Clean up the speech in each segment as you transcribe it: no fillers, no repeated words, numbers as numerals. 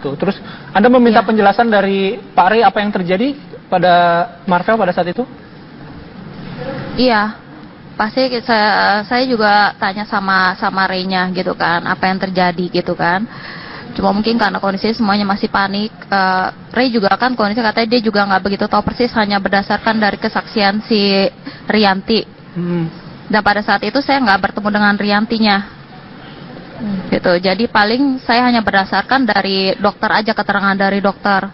gitu. Terus Anda meminta penjelasan dari Pak Ray apa yang terjadi pada Marvel pada saat itu? Iya, pasti saya juga tanya sama Ray-nya gitu kan, apa yang terjadi gitu kan. Cuma mungkin karena kondisi semuanya masih panik. Ray juga kan kondisi katanya dia juga nggak begitu tahu persis, hanya berdasarkan dari kesaksian si Rianti. Dan pada saat itu saya nggak bertemu dengan Riantinya. Gitu. Jadi paling saya hanya berdasarkan dari dokter aja, keterangan dari dokter.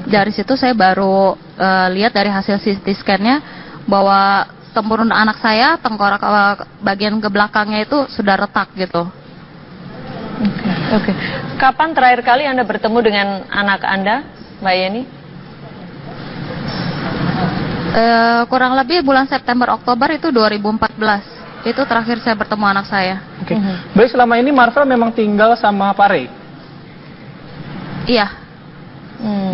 Dari situ saya baru lihat dari hasil CT scan-nya bahwa tempurung anak saya, tengkorak bagian ke belakangnya itu sudah retak gitu. Oke. Kapan terakhir kali Anda bertemu dengan anak Anda, Mbak Yeni? Kurang lebih bulan September Oktober itu 2014. Itu terakhir saya bertemu anak saya. Oke. Baik, selama ini Marvel memang tinggal sama Pak Ray? Iya.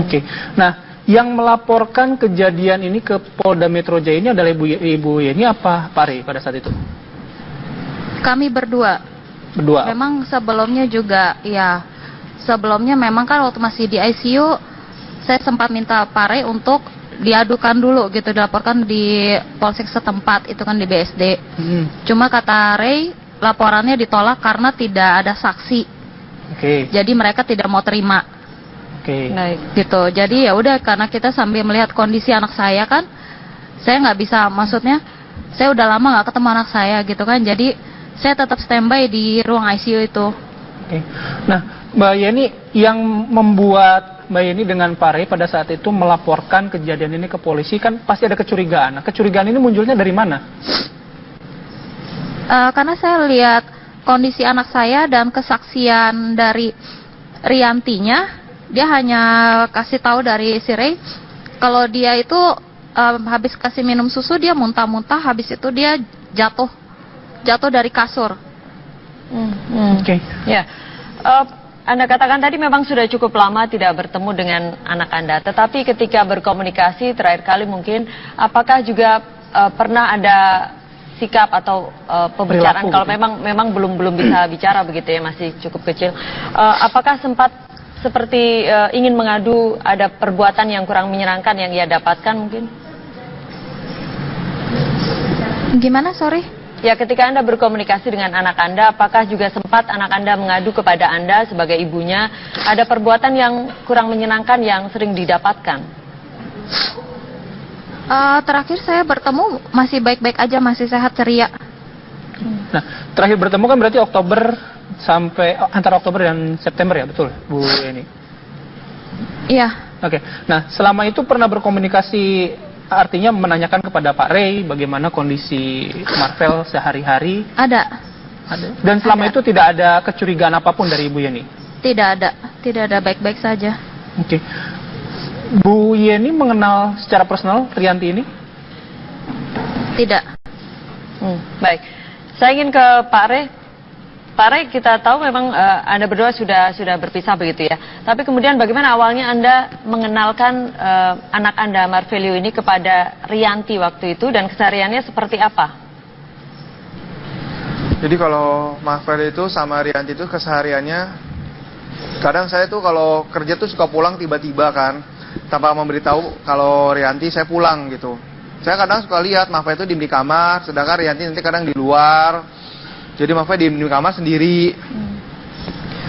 Oke. Nah, yang melaporkan kejadian ini ke Polda Metro Jaya ini adalah Ibu Yeni apa Pak Ray pada saat itu? Kami berdua. Memang sebelumnya juga, ya, sebelumnya memang kan waktu masih di ICU, saya sempat minta Pak Ray untuk diadukan dulu gitu, dilaporkan di polsek setempat, itu kan di BSD. Cuma kata Ray, laporannya ditolak karena tidak ada saksi. Jadi mereka tidak mau terima. Gitu. Jadi ya udah, karena kita sambil melihat kondisi anak saya kan, saya nggak bisa, maksudnya saya udah lama nggak ketemu anak saya gitu kan, jadi saya tetap standby di ruang ICU itu. Nah, Mbak Yeni, yang membuat Mbak Yeni dengan Pak Ray pada saat itu melaporkan kejadian ini ke polisi, kan pasti ada kecurigaan. Nah, kecurigaan ini munculnya dari mana? Karena saya lihat kondisi anak saya dan kesaksian dari Riantinya, dia hanya kasih tahu dari si Ray kalau dia itu habis kasih minum susu dia muntah-muntah, habis itu dia jatuh dari kasur. Ya, Anda katakan tadi memang sudah cukup lama tidak bertemu dengan anak Anda, tetapi ketika berkomunikasi terakhir kali mungkin, apakah juga pernah ada sikap atau pembicaraan kalau memang belum bisa bicara begitu ya, masih cukup kecil, apakah sempat seperti ingin mengadu ada perbuatan yang kurang menyenangkan yang ia dapatkan mungkin? Gimana, sorry? Ya, ketika Anda berkomunikasi dengan anak Anda, apakah juga sempat anak Anda mengadu kepada Anda sebagai ibunya, ada perbuatan yang kurang menyenangkan yang sering didapatkan? Terakhir saya bertemu masih baik-baik aja, masih sehat ceria. Nah, terakhir bertemu kan berarti Oktober sampai antara Oktober dan September ya, betul, Bu Yeni? Iya. Oke. Nah, selama itu pernah berkomunikasi, artinya menanyakan kepada Pak Ray bagaimana kondisi Marvel sehari-hari? Ada. Dan selama itu tidak ada kecurigaan apapun dari Ibu Yeni? Tidak ada, baik-baik saja. Oke. Bu Yeni mengenal secara personal Rianti ini? Tidak. Baik, saya ingin ke Pak Ray. Pak Ray, kita tahu memang Anda berdua sudah berpisah begitu ya. Tapi kemudian bagaimana awalnya Anda mengenalkan anak Anda, Marvelio ini, kepada Rianti waktu itu, dan kesehariannya seperti apa? Jadi kalau Marvel itu sama Rianti itu kesehariannya, kadang saya tuh kalau kerja tuh suka pulang tiba-tiba kan, tanpa memberitahu kalau Rianti saya pulang gitu. Saya kadang suka lihat Marvel itu di kamar, sedangkan Rianti nanti kadang di luar. Jadi Marvel di kamar sendiri.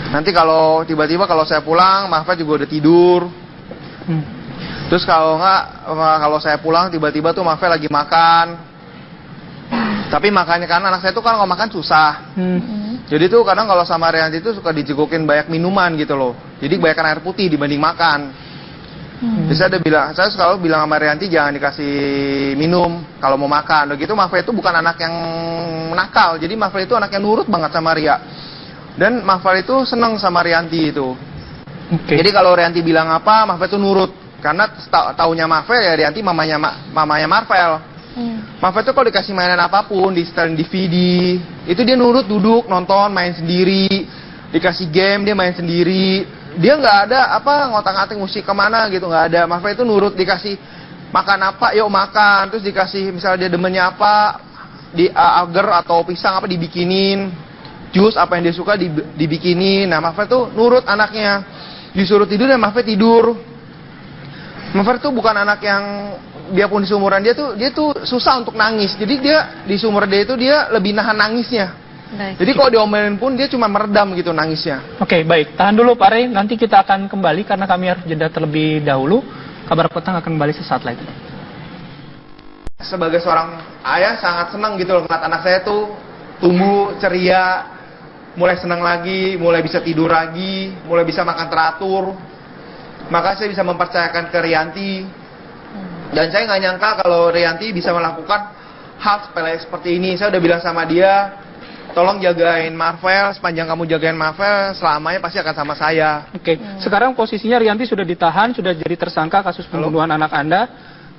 Nanti kalau tiba-tiba kalau saya pulang, Marvel juga udah tidur. Terus kalau saya pulang tiba-tiba tuh Marvel lagi makan. Tapi makannya kan anak saya tuh kan kalau makan susah. Jadi tuh kadang kalau sama Rianti itu suka dicegokin banyak minuman gitu loh. Jadi kebanyakan air putih dibanding makan. Jadi saya selalu bilang sama Rianti jangan dikasih minum kalau mau makan. Begitu Marvel itu bukan anak yang nakal. Jadi Marvel itu anak yang nurut banget sama Ria. Dan Marvel itu seneng sama Rianti itu. Jadi kalau Rianti bilang apa, Marvel itu nurut. Karena taunya Marvel ya Rianti mamanya Marvel. Marvel itu kalau dikasih mainan apapun, di setelin DVD, itu dia nurut, duduk, nonton, main sendiri. Dikasih game, dia main sendiri. Dia nggak ada ngotak-ngatik musik kemana gitu, nggak ada. Marvel itu nurut, dikasih makan apa, yuk makan. Terus dikasih misalnya dia demennya apa, di agar atau pisang apa dibikinin. Jus apa yang dia suka dibikinin. Nah Marvel tuh nurut anaknya. disuruh tidur ya Mahfir tidur. Mahfir tuh bukan anak yang, dia pun di seumuran dia tuh susah untuk nangis. Jadi dia di seumur dia itu dia lebih nahan nangisnya. Baik. Jadi kalau diomelin pun dia cuma meredam gitu nangisnya. Oke, baik. Tahan dulu Pak Rey, nanti kita akan kembali karena kami harus jeda terlebih dahulu. Kabar Petang akan kembali sesaat lagi. Sebagai seorang ayah sangat senang gitu loh melihat anak saya tuh tumbuh ceria, mulai senang lagi, mulai bisa tidur lagi, mulai bisa makan teratur. Maka saya bisa mempercayakan ke Rianti. Dan saya nggak nyangka kalau Rianti bisa melakukan hal sepele seperti ini. Saya udah bilang sama dia, tolong jagain Marvel, sepanjang kamu jagain Marvel, selamanya pasti akan sama saya. Oke, sekarang posisinya Rianti sudah ditahan, sudah jadi tersangka kasus pembunuhan anak Anda.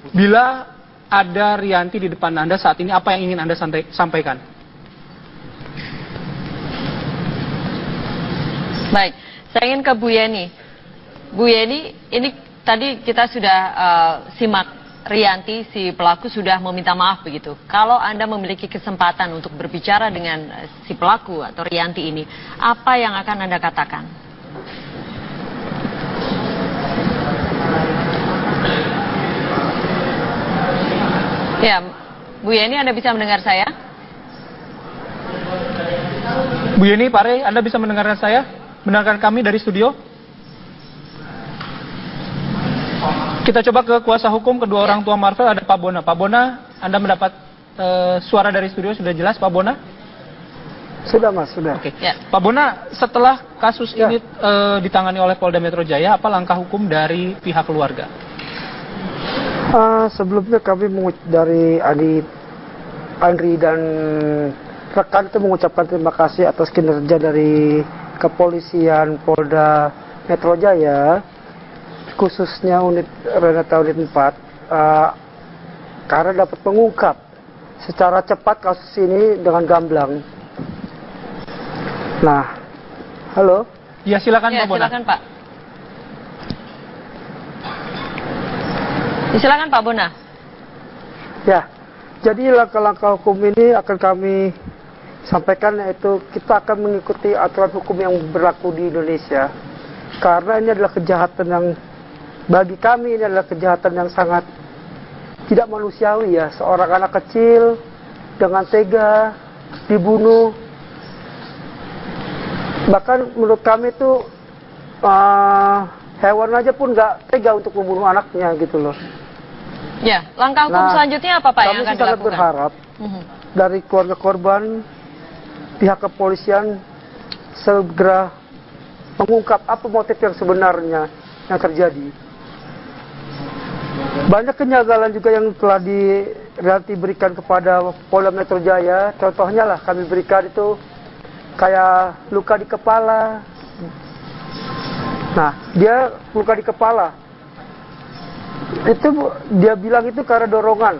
Bila ada Rianti di depan Anda saat ini, apa yang ingin Anda sampaikan? Baik, saya ingin ke Bu Yeni. Bu Yeni, ini tadi kita sudah simak Rianti, si pelaku sudah meminta maaf begitu. Kalau Anda memiliki kesempatan untuk berbicara dengan si pelaku atau Rianti ini, apa yang akan Anda katakan? Ya, Bu Yeni, Anda bisa mendengar saya? Bu Yeni, Pak Rey, Anda bisa mendengarkan saya? Mendengarkan kami dari studio? Kita coba ke kuasa hukum kedua orang tua Marvel, ada Pak Bona. Pak Bona, Anda mendapat suara dari studio sudah jelas, Pak Bona? Sudah Mas, sudah. Oke. Ya. Pak Bona, setelah kasus ini ditangani oleh Polda Metro Jaya, apa langkah hukum dari pihak keluarga? Sebelumnya kami dari Andri dan rekan itu mengucapkan terima kasih atas kinerja dari kepolisian Polda Metro Jaya, khususnya unit Renata unit 4, karena dapat mengungkap secara cepat kasus ini dengan gamblang. Nah, halo? Ya, silakan Ya, Pak Bona. silakan Pak. Silakan Pak Bona. Ya, jadi langkah-langkah hukum ini akan kami sampaikan, yaitu kita akan mengikuti aturan hukum yang berlaku di Indonesia. Karena ini adalah kejahatan yang, bagi kami ini adalah kejahatan yang sangat tidak manusiawi ya. Seorang anak kecil dengan tega dibunuh. Bahkan menurut kami itu hewan aja pun nggak tega untuk membunuh anaknya gitu loh. Ya, langkah hukum selanjutnya apa Pak yang akan kami sangat dilakukan? berharap dari keluarga korban, pihak kepolisian segera mengungkap apa motif yang sebenarnya yang terjadi. Banyak kenyagalan juga yang telah diberikan kepada Polda Metro Jaya. Contohnya lah kami berikan itu kayak luka di kepala. Nah, dia luka di kepala. Itu dia bilang itu karena dorongan.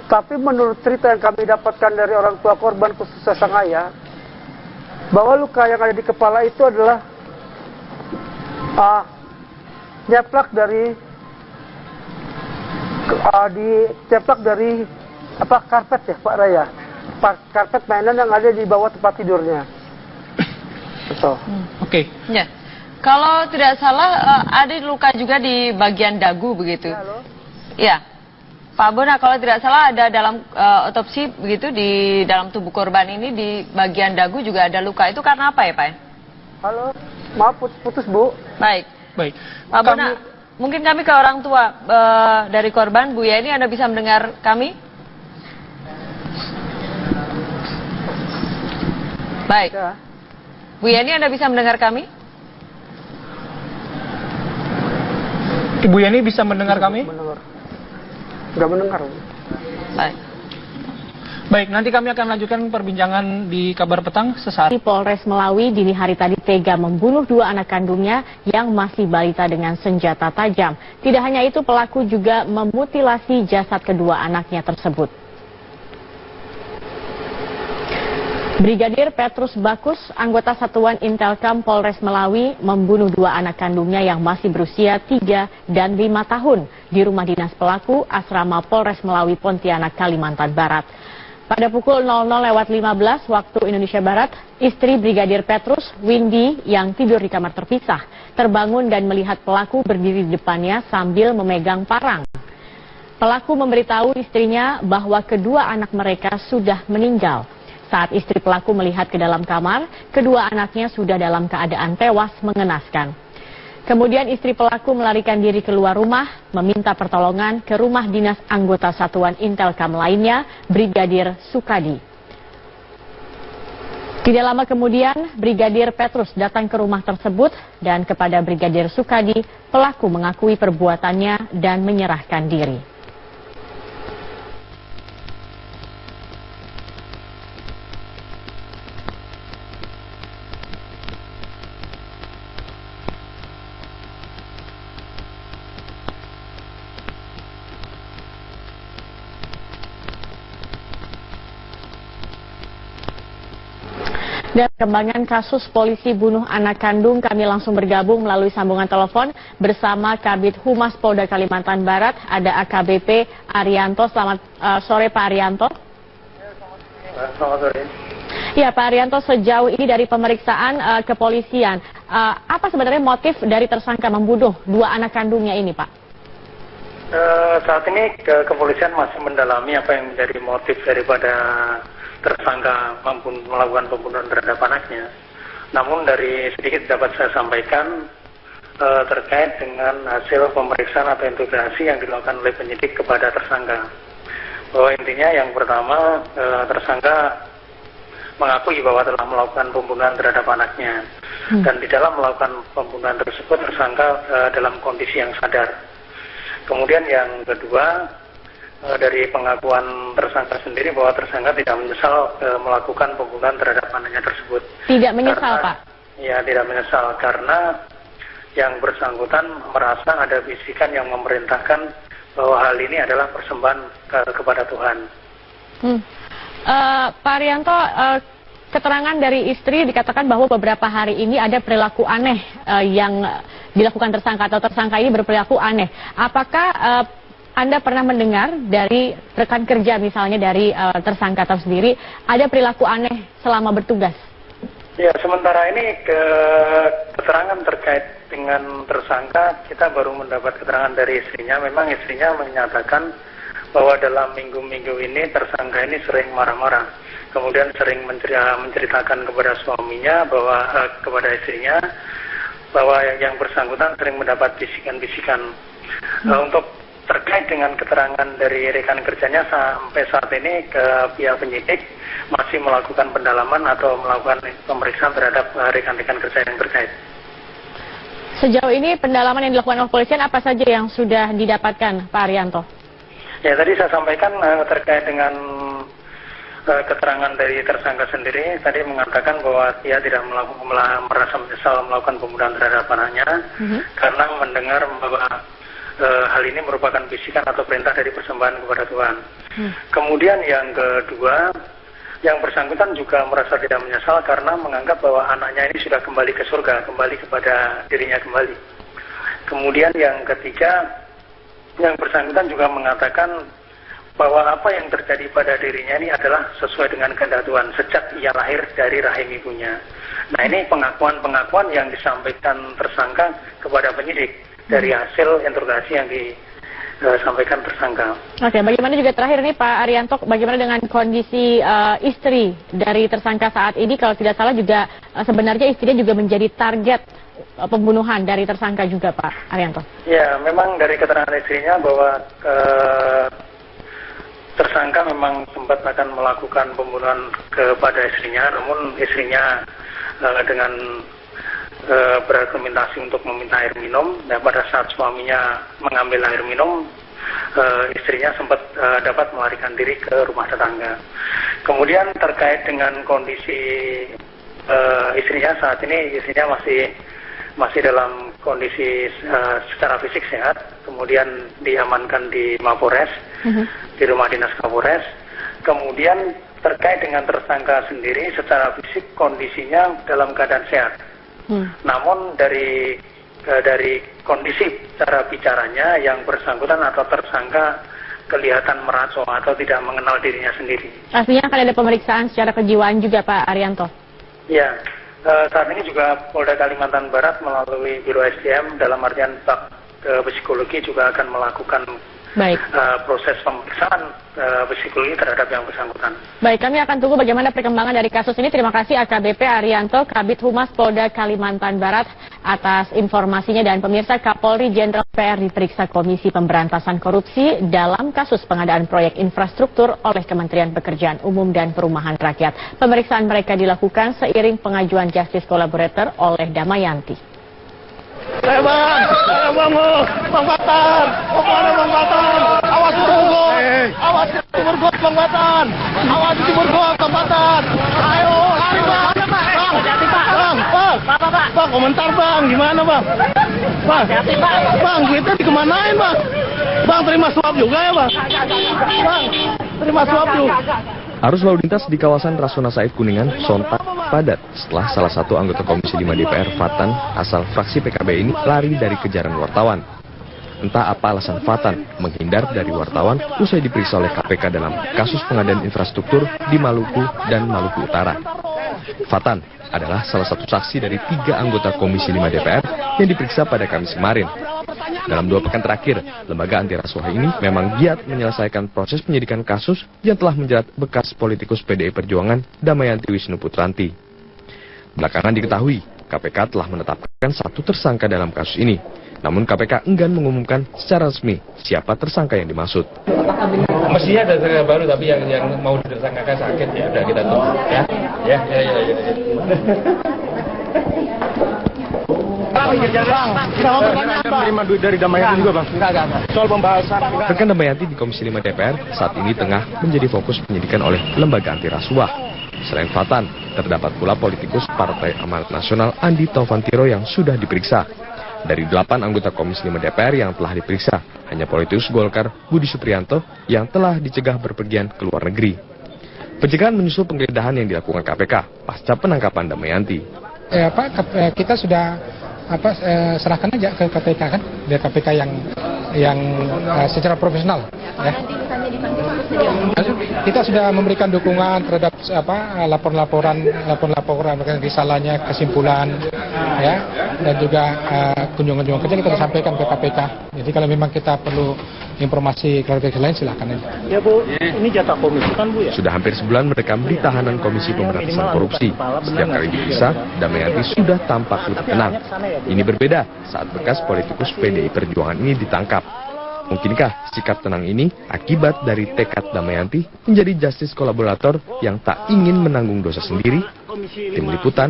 Tapi menurut cerita yang kami dapatkan dari orang tua korban, khususnya sang ayah, bahwa luka yang ada di kepala itu adalah nyeplak dari diceplak dari karpet ya Pak Raya, karpet mainan yang ada di bawah tempat tidurnya. Betul. Oke. Ya. Kalau tidak salah ada luka juga di bagian dagu begitu. Halo. Ya. Pak Bona, kalau tidak salah ada dalam otopsi begitu di dalam tubuh korban ini di bagian dagu juga ada luka. Itu karena apa ya Pak? Halo. Maaf putus Bu. Baik. Baik. Pak Bona, mungkin kami ke orang tua dari korban, Bu Yeni, Anda bisa mendengar kami? Baik. Ya. Bu Yeni, Anda bisa mendengar kami? Ibu Yeni bisa mendengar kami? Mendengar. Nggak mendengar. Baik. Baik, nanti kami akan lanjutkan perbincangan di Kabar Petang sesaat. Polres Melawi dini hari tadi tega membunuh 2 anak kandungnya yang masih balita dengan senjata tajam. Tidak hanya itu, pelaku juga memutilasi jasad kedua anaknya tersebut. Brigadir Petrus Bakus, anggota Satuan Intelkam Polres Melawi, membunuh 2 anak kandungnya yang masih berusia 3 dan 5 tahun di rumah dinas pelaku asrama Polres Melawi Pontianak, Kalimantan Barat. Pada pukul 00.15 waktu Indonesia Barat, istri Brigadir Petrus, Windy, yang tidur di kamar terpisah, terbangun dan melihat pelaku berdiri di depannya sambil memegang parang. Pelaku memberitahu istrinya bahwa kedua anak mereka sudah meninggal. Saat istri pelaku melihat ke dalam kamar, kedua anaknya sudah dalam keadaan tewas mengenaskan. Kemudian istri pelaku melarikan diri keluar rumah, meminta pertolongan ke rumah dinas anggota Satuan Intelkam lainnya, Brigadir Sukadi. Tidak lama kemudian, Brigadir Petrus datang ke rumah tersebut dan kepada Brigadir Sukadi, pelaku mengakui perbuatannya dan menyerahkan diri. Dan perkembangan kasus polisi bunuh anak kandung, kami langsung bergabung melalui sambungan telepon bersama Kabid Humas Polda Kalimantan Barat, ada AKBP Arianto. Selamat sore Pak Arianto. Selamat sore. Ya Pak Arianto, sejauh ini dari pemeriksaan kepolisian, apa sebenarnya motif dari tersangka membunuh dua anak kandungnya ini Pak? Saat ini kepolisian masih mendalami apa yang menjadi motif daripada tersangka melakukan pembunuhan terhadap anaknya. Namun dari sedikit dapat saya sampaikan terkait dengan hasil pemeriksaan atau interogasi yang dilakukan oleh penyidik kepada tersangka. Bahwa intinya yang pertama, tersangka mengakui bahwa telah melakukan pembunuhan terhadap anaknya. Dan di dalam melakukan pembunuhan tersebut tersangka dalam kondisi yang sadar. Kemudian yang kedua, dari pengakuan tersangka sendiri bahwa tersangka tidak menyesal melakukan pembunuhan terhadap anaknya tersebut. Tidak menyesal, karena, Pak? Ya, tidak menyesal karena yang bersangkutan merasa ada bisikan yang memerintahkan bahwa hal ini adalah persembahan kepada Tuhan. Pak Arianto, keterangan dari istri dikatakan bahwa beberapa hari ini ada perilaku aneh yang dilakukan tersangka atau tersangka ini berperilaku aneh. Apakah Anda pernah mendengar dari rekan kerja misalnya dari tersangka tersendiri ada perilaku aneh selama bertugas? Ya, sementara ini keterangan terkait dengan tersangka kita baru mendapat keterangan dari istrinya. Memang istrinya menyatakan bahwa dalam minggu-minggu ini tersangka ini sering marah-marah. Kemudian sering menceritakan kepada suaminya bahwa kepada istrinya bahwa yang bersangkutan sering mendapat bisikan-bisikan. Untuk terkait dengan keterangan dari rekan kerjanya sampai saat ini ke pihak penyidik masih melakukan pendalaman atau melakukan pemeriksaan terhadap rekan-rekan kerja yang terkait. Sejauh ini pendalaman yang dilakukan oleh kepolisian apa saja yang sudah didapatkan Pak Arianto? Ya, tadi saya sampaikan terkait dengan keterangan dari tersangka sendiri tadi mengatakan bahwa dia tidak merasa menyesal melakukan pembunuhan terhadap anaknya karena mendengar bahwa hal ini merupakan bisikan atau perintah dari persembahan kepada Tuhan. Kemudian yang kedua, yang bersangkutan juga merasa tidak menyesal karena menganggap bahwa anaknya ini sudah kembali ke surga, kembali kepada dirinya kembali. Kemudian yang ketiga, yang bersangkutan juga mengatakan bahwa apa yang terjadi pada dirinya ini adalah sesuai dengan kehendak Tuhan sejak ia lahir dari rahim ibunya. Nah, ini pengakuan-pengakuan yang disampaikan tersangka kepada penyidik dari hasil interogasi yang disampaikan tersangka. Oke, bagaimana juga terakhir nih Pak Arianto, bagaimana dengan kondisi istri dari tersangka saat ini? Kalau tidak salah juga sebenarnya istrinya juga menjadi target pembunuhan dari tersangka juga Pak Arianto. Ya, memang dari keterangan istrinya bahwa tersangka memang sempat akan melakukan pembunuhan kepada istrinya, namun istrinya dengan berargumentasi untuk meminta air minum. Dan pada saat suaminya mengambil air minum, istrinya sempat dapat melarikan diri ke rumah tetangga. Kemudian terkait dengan kondisi istrinya saat ini, istrinya masih dalam kondisi secara fisik sehat. Kemudian diamankan di Mapores, di rumah dinas Kapolres. Kemudian terkait dengan tersangka sendiri, secara fisik kondisinya dalam keadaan sehat. Namun dari kondisi cara bicaranya yang bersangkutan atau tersangka kelihatan meracau atau tidak mengenal dirinya sendiri. Artinya akan ada pemeriksaan secara kejiwaan juga Pak Arianto? Ya, saat ini juga Polda Kalimantan Barat melalui Biro SDM dalam artian psikologi juga akan melakukan proses pemeriksaan psikologi terhadap yang bersangkutan. Baik, kami akan tunggu bagaimana perkembangan dari kasus ini. Terima kasih AKBP Arianto, Kabid Humas Polda Kalimantan Barat atas informasinya. Dan pemirsa, Kapolri Jenderal PR diperiksa Komisi Pemberantasan Korupsi dalam kasus pengadaan proyek infrastruktur oleh Kementerian Pekerjaan Umum dan Perumahan Rakyat. Pemeriksaan mereka dilakukan seiring pengajuan Justice Collaborator oleh Damayanti. Bang Batan, Bang Batan, awas timur got, Bang Batan, awas timur got, Bang Batan, ayo lari Bang, Bang, komentar Bang, gimana Bang, Bang, kita dikemanain Bang, terima suap juga ya Bang, terima suap juga. Arus lalu lintas di kawasan Rasuna Said Kuningan sontak padat setelah salah satu anggota Komisi 5 DPR, Fatan, asal fraksi PKB ini lari dari kejaran wartawan. Entah apa alasan Fatan menghindar dari wartawan usai diperiksa oleh KPK dalam kasus pengadaan infrastruktur di Maluku dan Maluku Utara. Fatan adalah salah satu saksi dari 3 anggota Komisi 5 DPR yang diperiksa pada Kamis kemarin. Dalam 2 pekan terakhir, lembaga anti rasuah ini memang giat menyelesaikan proses penyidikan kasus yang telah menjerat bekas politikus PDI Perjuangan Damayanti Wisnu Putranti. Belakangan diketahui, KPK telah menetapkan 1 tersangka dalam kasus ini. Namun KPK enggan mengumumkan secara resmi siapa tersangka yang dimaksud. Mestinya ada tersangka baru, tapi yang mau ditersangkakan sakit, ya udah kita tunggu ya. Menerima duit dari Damayanti juga Bang? Enggak. Soal pembahasan. Rekan Damayanti di Komisi 5 DPR saat ini tengah menjadi fokus penyidikan oleh lembaga anti rasuah. Selain Fatan, terdapat pula politikus Partai Amanat Nasional Andi Taufantiro yang sudah diperiksa. Dari 8 anggota Komisi 5 DPR yang telah diperiksa, hanya politikus Golkar Budi Supriyanto yang telah dicegah berpergian ke luar negeri. Pencegahan menyusul penggeledahan yang dilakukan KPK pasca penangkapan Damayanti. Kita sudah serahkan aja ke KPK kan, biar KPK yang secara profesional. Ya. Kita sudah memberikan dukungan terhadap laporan risalahnya, kesimpulan, ya, dan juga kunjungan kerja kita sampaikan ke KPK. Jadi kalau memang kita perlu informasi klarifikasi lain silakan aja. Ya Bu, ini jatah komisi kan Bu ya? Sudah hampir sebulan merekam di tahanan Komisi Pemberantasan Korupsi. Setiap kali diperiksa, Damayanti sudah tampak lebih tenang. Ini berbeda saat bekas politikus PDI Perjuangan ini ditangkap. Mungkinkah sikap tenang ini akibat dari tekad Damayanti menjadi justice kolaborator yang tak ingin menanggung dosa sendiri? Tim Liputan